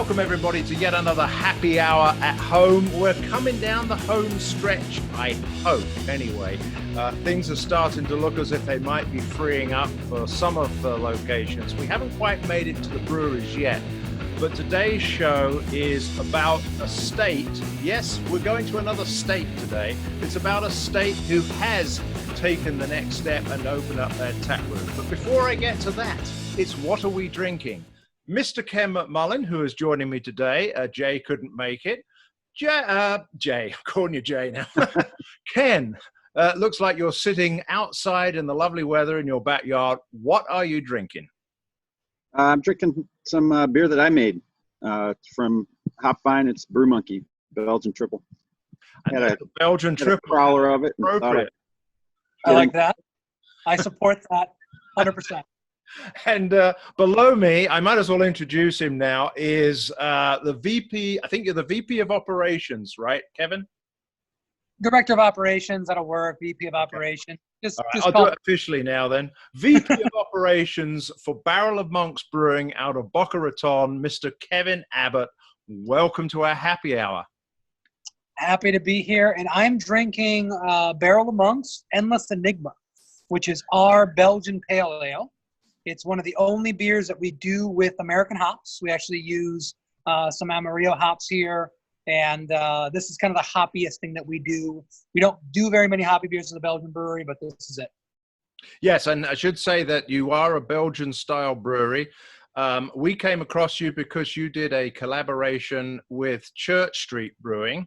welcome everybody to yet another happy hour at home. We're coming down the home stretch, I hope, anyway. Things are starting to look as if they might be freeing up for some of the locations. We haven't quite made it to the breweries yet, but today's show is about a state. Yes, we're going to another state today. It's about a state who has taken the next step and opened up their tap room. But before I get to that, it's what are we drinking? Mr. Ken McMullen, who is joining me today. Jay couldn't make it. Jay, I'm calling you Jay now. Ken, looks like you're sitting outside in the lovely weather in your backyard. What are you drinking? I'm drinking some beer that I made from Hop Vine. It's Brew Monkey, Belgian triple. Had a Belgian triple. A growler of it. Appropriate. I like that. I support that 100%. And below me, I might as well introduce him now, is the VP. I think you're the VP of Operations, right, Kevin? Director of Operations, that'll work. VP of Operations. Just I'll do it officially now then. VP of Operations for Barrel of Monks Brewing out of Boca Raton, Mr. Kevin Abbott. Welcome to our happy hour. Happy to be here. And I'm drinking Barrel of Monks Endless Enigma, which is our Belgian pale ale. It's one of the only beers that we do with American hops. We actually use some Amarillo hops here. And this is kind of the hoppiest thing that we do. We don't do very many hoppy beers as a Belgian brewery, but this is it. Yes, and I should say that you are a Belgian-style brewery. We came across you because you did a collaboration with Church Street Brewing,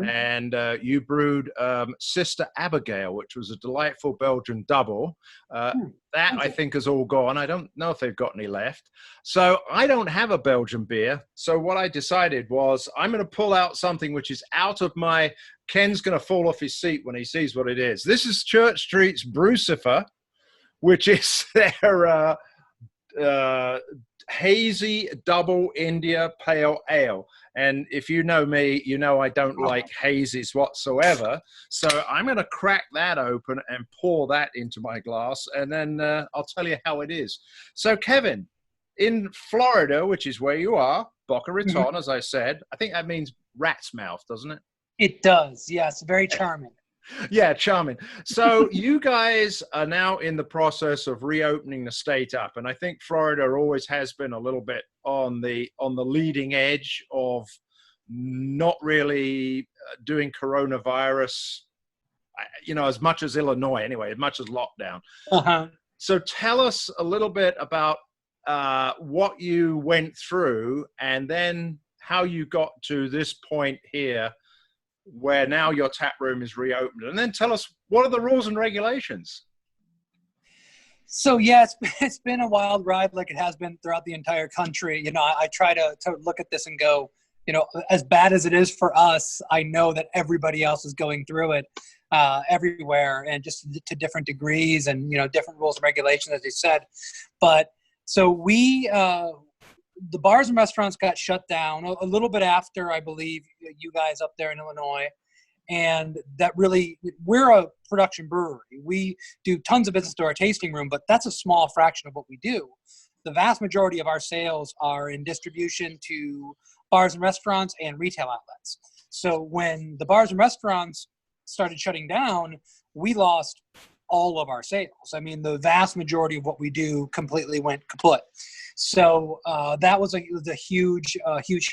and you brewed Sister Abigail, which was a delightful Belgian double. That, I think, is all gone. I don't know if they've got any left. So I don't have a Belgian beer. So what I decided was I'm going to pull out something which is out of my... Ken's going to fall off his seat when he sees what it is. This is Church Street's Brucifer, which is their... hazy double India pale ale. And if you know me, you know I don't like hazies whatsoever. So I'm going to crack that open and pour that into my glass, and then I'll tell you how it is. So Kevin, in Florida, which is where you are, Boca Raton, as I said, I think that means rat's mouth, doesn't it? It does, yes. Very charming. Yeah, charming. So you guys are now in the process of reopening the state up, and I think Florida always has been a little bit on the leading edge of not really doing coronavirus, as much as Illinois anyway, as much as lockdown. So tell us a little bit about what you went through, and then how you got to this point here, where now your tap room is reopened. And then tell us, what are the rules and regulations? So, yeah, it's been a wild ride like it has been throughout the entire country. I try to look at this and go, as bad as it is for us, I know that everybody else is going through it everywhere, and just to different degrees and, different rules and regulations, as you said. But so the bars and restaurants got shut down a little bit after, I believe, you guys up there in Illinois. And that really, we're a production brewery. We do tons of business to our tasting room, but that's a small fraction of what we do. The vast majority of our sales are in distribution to bars and restaurants and retail outlets. So when the bars and restaurants started shutting down, we lost all of our sales. I mean, the vast majority of what we do completely went kaput. So that was a huge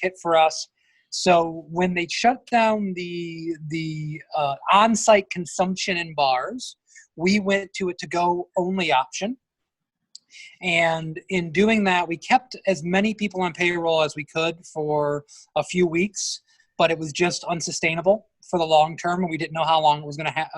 hit for us. So when they shut down the on-site consumption in bars, we went to a to-go only option. And in doing that, we kept as many people on payroll as we could for a few weeks, but it was just unsustainable for the long term, and we didn't know how long it was going to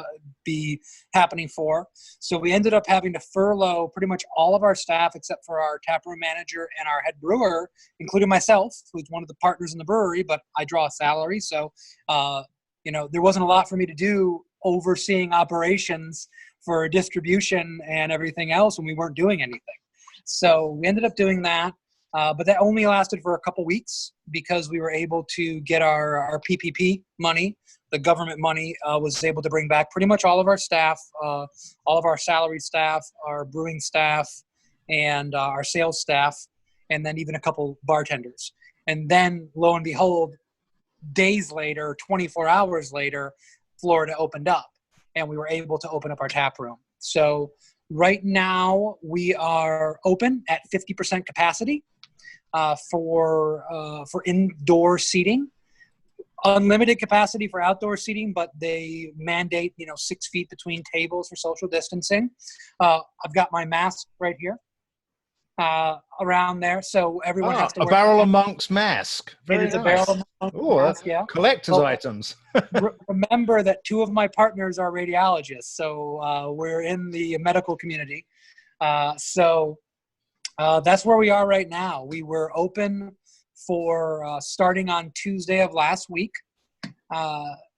be happening for. So we ended up having to furlough pretty much all of our staff except for our taproom manager and our head brewer, including myself, who's one of the partners in the brewery, but I draw a salary. So, there wasn't a lot for me to do overseeing operations for distribution and everything else when we weren't doing anything. So we ended up doing that. But that only lasted for a couple weeks because we were able to get our PPP money. The government money was able to bring back pretty much all of our staff, all of our salaried staff, our brewing staff, and our sales staff, and then even a couple bartenders. And then lo and behold, days later, 24 hours later, Florida opened up and we were able to open up our tap room. So right now we are open at 50% capacity for indoor seating. Unlimited capacity for outdoor seating, but they mandate 6 feet between tables for social distancing. I've got my mask right here around there, so everyone has to a wear Barrel of Monks mask. Very It is nice. a Barrel of Monks mask, yeah. Collector's items. Remember that 2 of my partners are radiologists, so we're in the medical community. So that's where we are right now. We were open for starting on Tuesday of last week.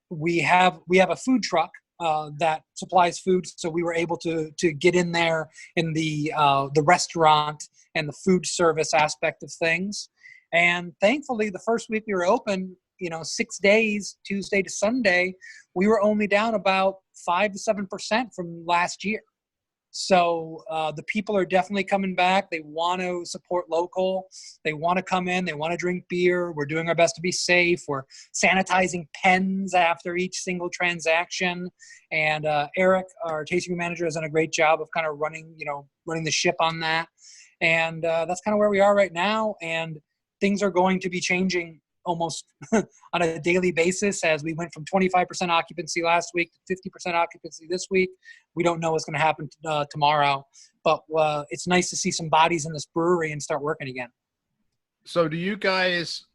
We have a food truck that supplies food, so we were able to get in there in the restaurant and the food service aspect of things. And thankfully, the first week we were open, 6 days, Tuesday to Sunday, we were only down about 5 to 7% from last year. So the people are definitely coming back. They want to support local. They want to come in. They want to drink beer. We're doing our best to be safe. We're sanitizing pens after each single transaction. And Eric, our tasting manager, has done a great job of kind of running the ship on that. And that's kind of where we are right now. And things are going to be changing almost on a daily basis, as we went from 25% occupancy last week to 50% occupancy this week. We don't know what's going to happen tomorrow, but it's nice to see some bodies in this brewery and start working again. So do you guys,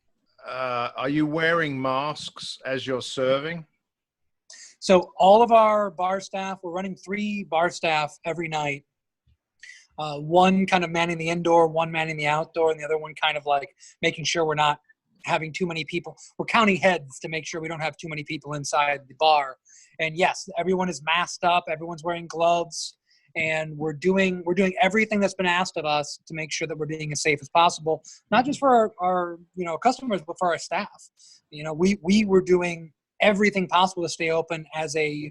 are you wearing masks as you're serving? So all of our bar staff, we're running 3 bar staff every night. One kind of manning the indoor, one manning the outdoor, and the other one kind of like making sure we're not having too many people. We're counting heads to make sure we don't have too many people inside the bar. And yes, everyone is masked up, everyone's wearing gloves, and we're doing everything that's been asked of us to make sure that we're being as safe as possible, not just for our customers, but for our staff. We were doing everything possible to stay open as a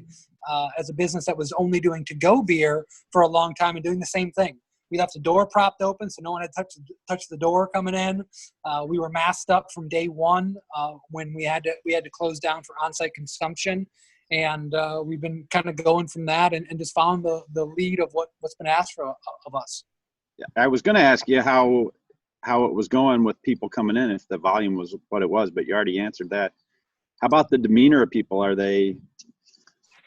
business that was only doing to-go beer for a long time and doing the same thing. We left the door propped open so no one had touched the door coming in. We were masked up from day one when we had to close down for on-site consumption. And we've been kind of going from that and just following the lead of what's been asked of us. Yeah, I was going to ask you how it was going with people coming in, if the volume was what it was, but you already answered that. How about the demeanor of people? Are they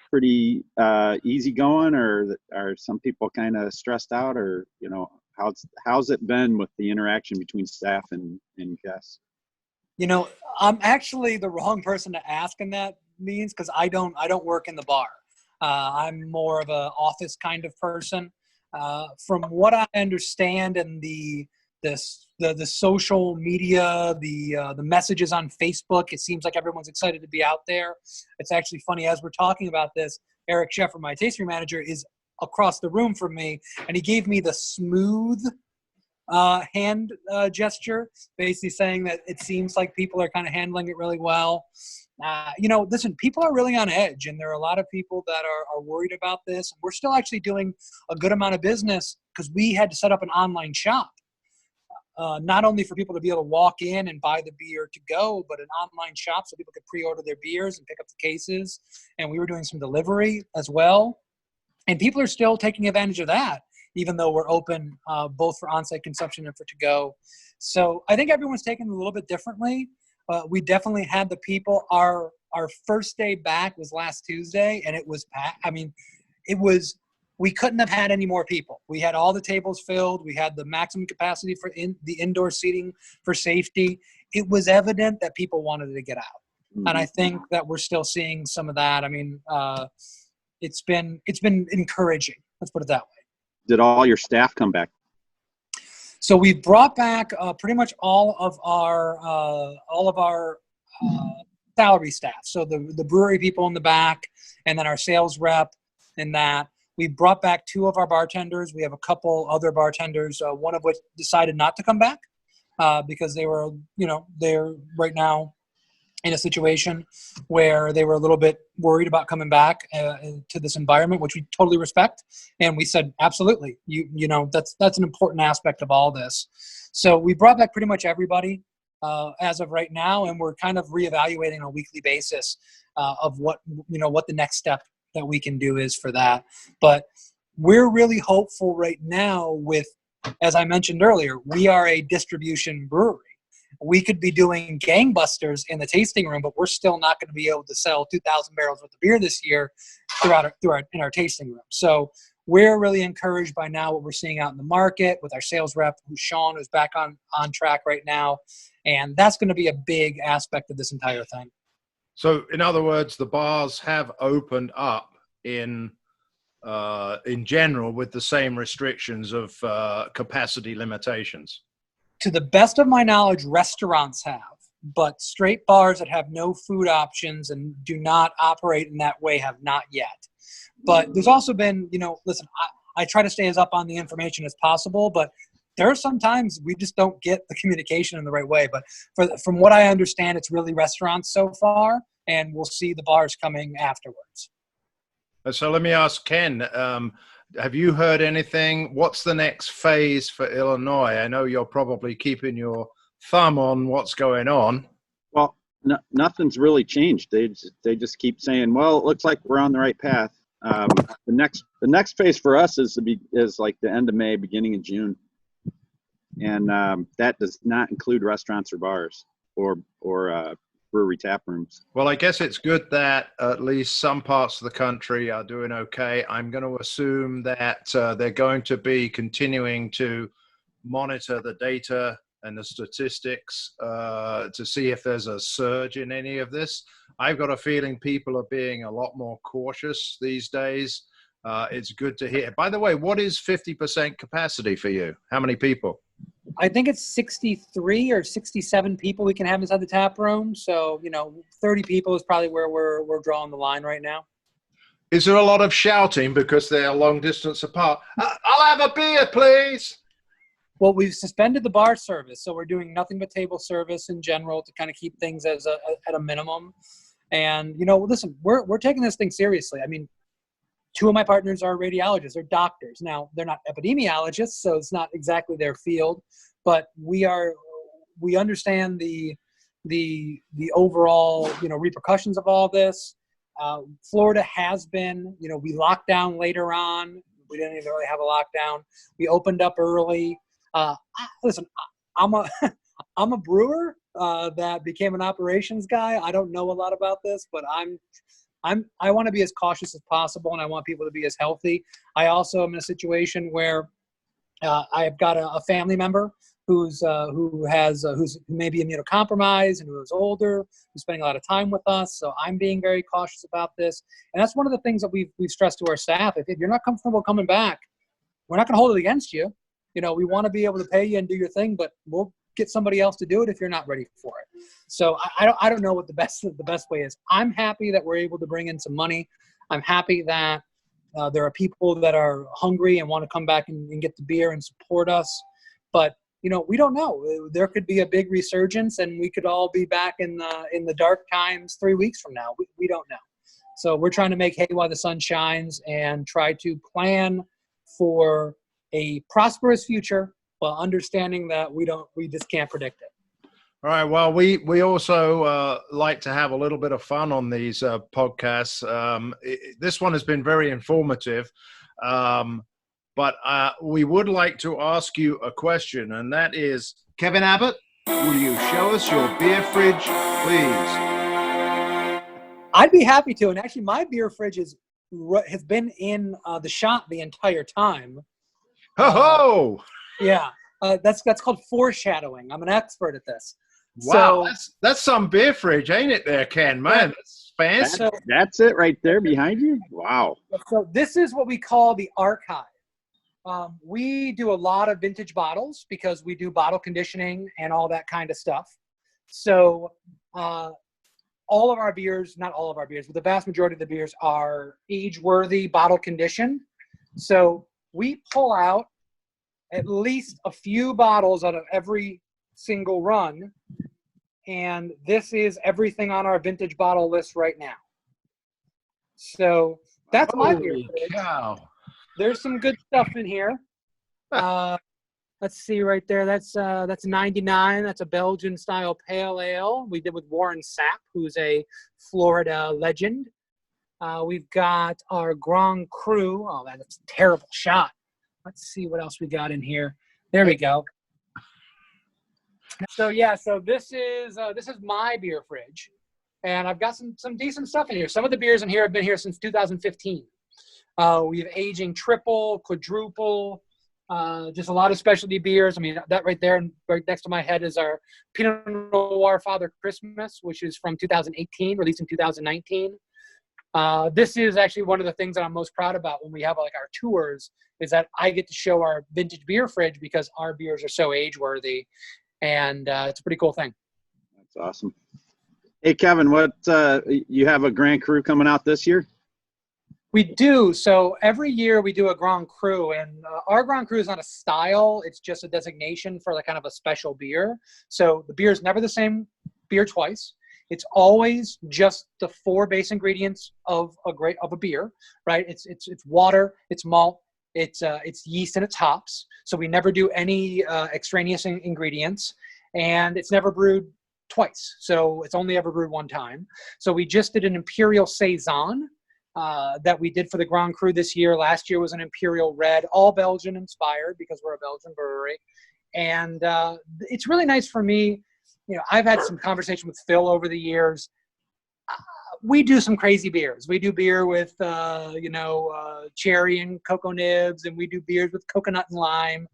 pretty easygoing, or are some people kind of stressed out, or how's it been with the interaction between staff and guests? I'm actually the wrong person to ask in that means, because I don't work in the bar. I'm more of an office kind of person. From what I understand, and the social media, the messages on Facebook, it seems like everyone's excited to be out there. It's actually funny, as we're talking about this, Eric Sheffer, my tasting manager, is across the room from me, and he gave me the smooth hand gesture, basically saying that it seems like people are kind of handling it really well. Listen, people are really on edge, and there are a lot of people that are worried about this. We're still actually doing a good amount of business because we had to set up an online shop. Not only for people to be able to walk in and buy the beer to go, but an online shop so people could pre-order their beers and pick up the cases. And we were doing some delivery as well. And people are still taking advantage of that, even though we're open both for on-site consumption and for to-go. So I think everyone's taking it a little bit differently. We definitely had the people. Our first day back was last Tuesday, and it was packed. I mean, we couldn't have had any more people. We had all the tables filled. We had the maximum capacity for the indoor seating for safety. It was evident that people wanted to get out. Mm-hmm. And I think that we're still seeing some of that. I mean, it's been encouraging. Let's put it that way. Did all your staff come back? So we brought back pretty much all of our salary staff. So the brewery people in the back, and then our sales rep and that. We brought back 2 of our bartenders. We have a couple other bartenders, one of which decided not to come back because they're right now in a situation where they were a little bit worried about coming back to this environment, which we totally respect. And we said, absolutely, that's an important aspect of all this. So we brought back pretty much everybody. as of right now, and we're kind of reevaluating on a weekly basis of what the next step that we can do is for that. But we're really hopeful right now with, as I mentioned earlier, we are a distribution brewery. We could be doing gangbusters in the tasting room, but we're still not going to be able to sell 2,000 barrels worth of beer this year in our tasting room. So we're really encouraged by now what we're seeing out in the market with our sales rep, Sean, who's back on track right now. And that's going to be a big aspect of this entire thing. So in other words, the bars have opened up in general with the same restrictions of capacity limitations. To the best of my knowledge, restaurants have, but straight bars that have no food options and do not operate in that way have not yet. But there's also been, listen, I try to stay as up on the information as possible, but there are some times we just don't get the communication in the right way. But from what I understand, it's really restaurants so far, and we'll see the bars coming afterwards. So let me ask Ken, have you heard anything? What's the next phase for Illinois? I know you're probably keeping your thumb on what's going on. Well, nothing's really changed. They just keep saying, well, it looks like we're on the right path. The next phase for us is like the end of May, beginning of June. And that does not include restaurants or bars or brewery tap rooms. Well, I guess it's good that at least some parts of the country are doing okay. I'm going to assume that they're going to be continuing to monitor the data and the statistics to see if there's a surge in any of this. I've got a feeling people are being a lot more cautious these days. It's good to hear. By the way, what is 50% capacity for you? How many people? I think it's 63 or 67 people we can have inside the tap room. So, 30 people is probably where we're drawing the line right now. Is there a lot of shouting because they're a long distance apart? I'll have a beer, please. Well, we've suspended the bar service, so we're doing nothing but table service in general to kind of keep things at a minimum. And, listen, we're taking this thing seriously. I mean, two of my partners are radiologists. They're doctors. Now, they're not epidemiologists, so it's not exactly their field. But we understand the overall, repercussions of all this. Florida has been, we locked down later on. We didn't even really have a lockdown. We opened up early. Listen, I'm a brewer that became an operations guy. I don't know a lot about this, but I want to be as cautious as possible, and I want people to be as healthy. I also am in a situation where I've got a family member who may be immunocompromised and who's older, who's spending a lot of time with us. So I'm being very cautious about this, and that's one of the things that we've stressed to our staff. If you're not comfortable coming back, we're not going to hold it against you. We want to be able to pay you and do your thing, but we'll get somebody else to do it if you're not ready for it. So I don't know what the best way is. I'm happy that we're able to bring in some money. I'm happy that there are people that are hungry and want to come back and get the beer and support us. But we don't know. There could be a big resurgence, and we could all be back in the dark times 3 weeks from now. We don't know. So we're trying to make hay while the sun shines and try to plan for a prosperous future, while understanding that we just can't predict it. All right. Well, we also like to have a little bit of fun on these podcasts. This one has been very informative, but we would like to ask you a question, and that is, Kevin Abbott, will you show us your beer fridge, please? I'd be happy to. And actually, my beer fridge has been in the shop the entire time. Ho-ho! Yeah, that's called foreshadowing. I'm an expert at this. Wow, so, that's some beer fridge, ain't it there, Ken? Man, that's fancy. That's it right there behind you? Wow. So this is what we call the archive. We do a lot of vintage bottles because we do bottle conditioning and all that kind of stuff. So all of our beers, not all of our beers, but the vast majority of the beers are age-worthy, bottle conditioned. So we pull out at least a few bottles out of every single run, and this is everything on our vintage bottle list right now. So that's my beer. Wow. There's some good stuff in here. let's see right there. That's 99. That's a Belgian-style pale ale. We did with Warren Sapp, who's a Florida legend. We've got our Grand Cru. Oh, that's a terrible shot. Let's see what else we got in here. There we go. So yeah, so this is my beer fridge, and I've got some decent stuff in here. Some of the beers in here have been here since 2015. We have aging triple, quadruple, just a lot of specialty beers. I mean, that right there, right next to my head is our Pinot Noir Father Christmas, which is from 2018, released in 2019. This is actually one of the things that I'm most proud about when we have like our tours, is that I get to show our vintage beer fridge because our beers are so age-worthy, and it's a pretty cool thing. That's awesome. Hey, Kevin, what you have a Grand Cru coming out this year? We do. So every year we do a Grand Cru, and our Grand Cru is not a style. It's just a designation for like kind of a special beer. So the beer is never the same beer twice. It's always just the 4 base ingredients of a beer, right? It's water, it's malt, it's yeast, and it's hops. So we never do any extraneous ingredients, and it's never brewed twice. So it's only ever brewed one time. So we just did an Imperial Saison that we did for the Grand Cru this year. Last year was an Imperial Red, all Belgian inspired because we're a Belgian brewery. And it's really nice for me. You know, I've had some conversation with Phil over the years. We do some crazy beers. We do beer with, cherry and cocoa nibs, and we do beers with coconut and lime.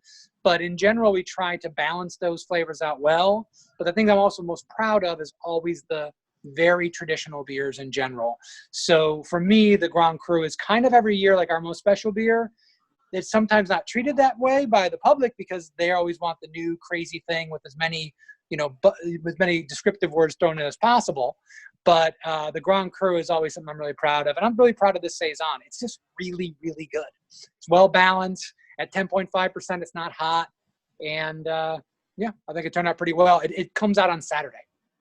But in general, we try to balance those flavors out well. But the thing I'm also most proud of is always the very traditional beers in general. So for me, the Grand Cru is kind of every year like our most special beer. It's sometimes not treated that way by the public because they always want the new crazy thing with as many descriptive words thrown in as possible. But the Grand Cru is always something I'm really proud of. And I'm really proud of this Saison. It's just really, really good. It's well balanced. At 10.5%, it's not hot. And I think it turned out pretty well. It comes out on Saturday.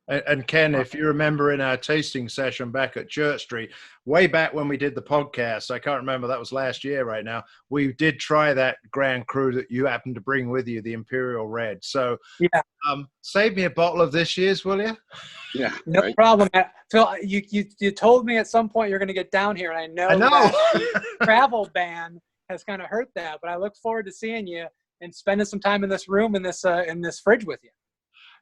And Ken, if you remember in our tasting session back at Church Street, way back when we did the podcast, I can't remember, that was last year right now, we did try that Grand Cru that you happened to bring with you, the Imperial Red. So yeah, save me a bottle of this year's, will you? Yeah. No problem. Phil, you told me at some point you're going to get down here, and I know. That travel ban has kind of hurt that, but I look forward to seeing you and spending some time in this room in this fridge with you.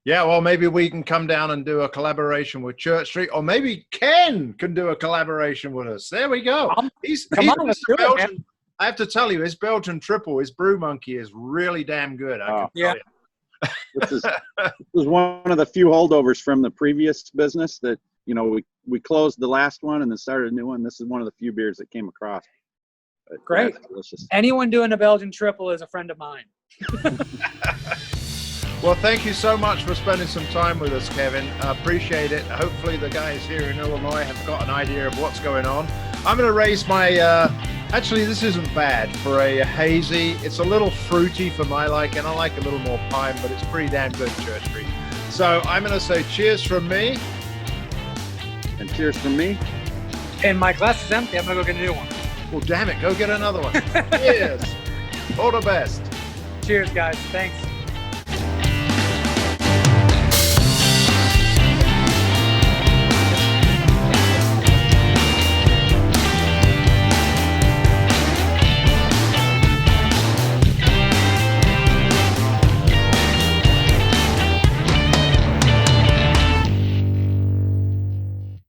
Yeah, well, maybe we can come down and do a collaboration with Church Street, or maybe Ken can do a collaboration with us. There we go. Belgian, I have to tell you, his Belgian triple, his Brew Monkey is really damn good. I can tell you. This is one of the few holdovers from the previous business that, we closed the last one and then started a new one. This is one of the few beers that came across. But great. Anyone doing a Belgian triple is a friend of mine. Well, thank you so much for spending some time with us, Kevin. I appreciate it. Hopefully the guys here in Illinois have got an idea of what's going on. I'm going to raise my, actually this isn't bad for a hazy. It's a little fruity for my liking. I like a little more pine, but it's pretty damn good, Church Street. So I'm going to say cheers from me. And cheers from me. And my glass is empty. I'm going to go get a new one. Well, damn it. Go get another one. Cheers. All the best. Cheers, guys. Thanks.